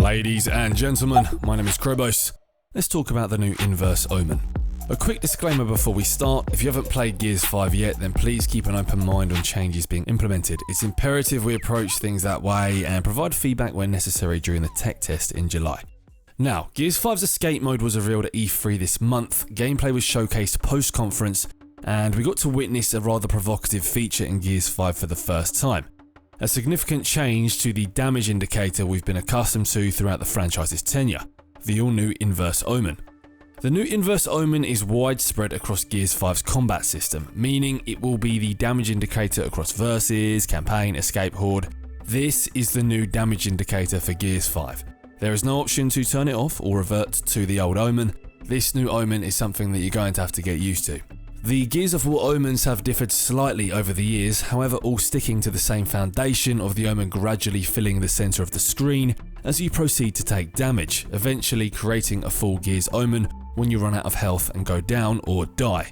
Ladies and gentlemen, my name is Krobos. Let's talk about the new Inverse Omen. A quick disclaimer before we start: if you haven't played Gears 5 yet, then please keep an open mind on changes being implemented. It's imperative we approach things that way and provide feedback when necessary during the tech test in July. Now, Gears 5's escape mode was revealed at E3 this month, gameplay was showcased post-conference, and we got to witness a rather provocative feature in Gears 5 for the first time. A significant change to the damage indicator we've been accustomed to throughout the franchise's tenure, the all-new Inverse Omen. The new Inverse Omen is widespread across Gears 5's combat system, meaning it will be the damage indicator across Versus, Campaign, Escape, Horde. This is the new damage indicator for Gears 5. There is no option to turn it off or revert to the old Omen. This new Omen is something that you're going to have to get used to. The Gears of War Omens have differed slightly over the years, however all sticking to the same foundation of the Omen gradually filling the centre of the screen as you proceed to take damage, eventually creating a full Gears Omen when you run out of health and go down or die.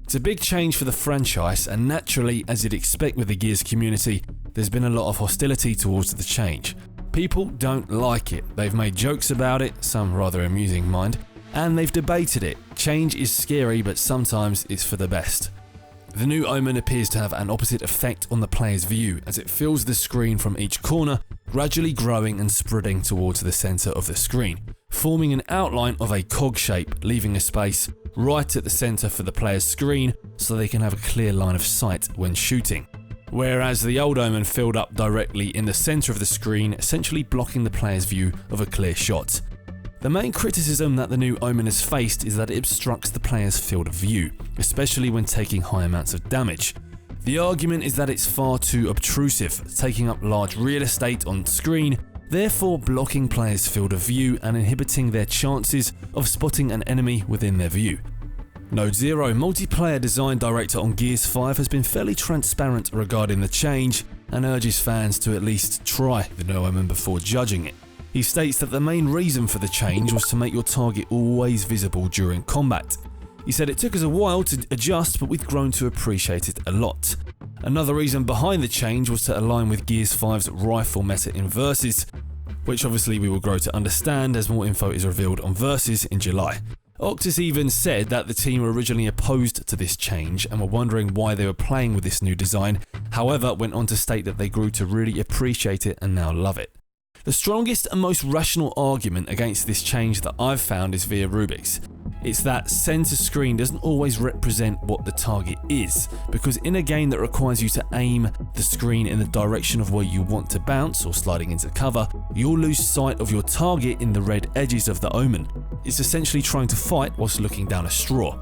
It's a big change for the franchise, and naturally, as you'd expect with the Gears community, there's been a lot of hostility towards the change. People don't like it, they've made jokes about it, some rather amusing mind, and they've debated it. Change is scary, but sometimes it's for the best. The new Omen appears to have an opposite effect on the player's view as it fills the screen from each corner, gradually growing and spreading towards the centre of the screen, forming an outline of a cog shape, leaving a space right at the centre for the player's screen so they can have a clear line of sight when shooting. Whereas the old Omen filled up directly in the centre of the screen, essentially blocking the player's view of a clear shot. The main criticism that the new Omen has faced is that it obstructs the player's field of view, especially when taking high amounts of damage. The argument is that it's far too obtrusive, taking up large real estate on screen, therefore blocking players' field of view and inhibiting their chances of spotting an enemy within their view. Node Zero, multiplayer design director on Gears 5, has been fairly transparent regarding the change and urges fans to at least try the new Omen before judging it. He states that the main reason for the change was to make your target always visible during combat. He said it took us a while to adjust, but we've grown to appreciate it a lot. Another reason behind the change was to align with Gears 5's rifle meta in Versus, which obviously we will grow to understand as more info is revealed on Versus in July. Octus even said that the team were originally opposed to this change and were wondering why they were playing with this new design, however went on to state that they grew to really appreciate it and now love it. The strongest and most rational argument against this change that I've found is via Rubik's. It's that center screen doesn't always represent what the target is, because in a game that requires you to aim the screen in the direction of where you want to bounce or sliding into cover, you'll lose sight of your target in the red edges of the Omen. It's essentially trying to fight whilst looking down a straw.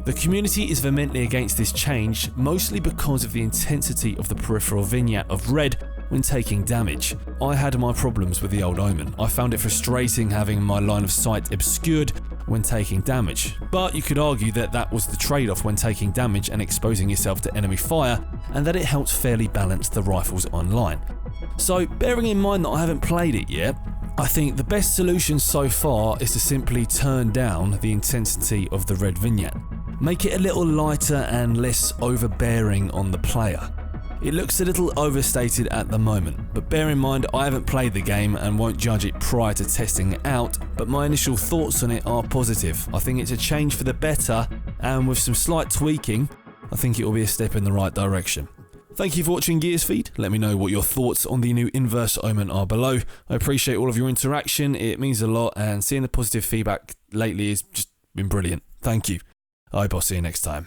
The community is vehemently against this change, mostly because of the intensity of the peripheral vignette of red when taking damage. I had my problems with the old Omen. I found it frustrating having my line of sight obscured when taking damage, but you could argue that that was the trade-off when taking damage and exposing yourself to enemy fire, and that it helped fairly balance the rifles online. So bearing in mind that I haven't played it yet, I think the best solution so far is to simply turn down the intensity of the red vignette. Make it a little lighter and less overbearing on the player. It looks a little overstated at the moment, but bear in mind I haven't played the game and won't judge it prior to testing it out, but my initial thoughts on it are positive. I think it's a change for the better, and with some slight tweaking, I think it will be a step in the right direction. Thank you for watching Gears Feed. Let me know what your thoughts on the new Inverse Omen are below. I appreciate all of your interaction, it means a lot, and seeing the positive feedback lately has just been brilliant. Thank you. I hope I'll see you next time.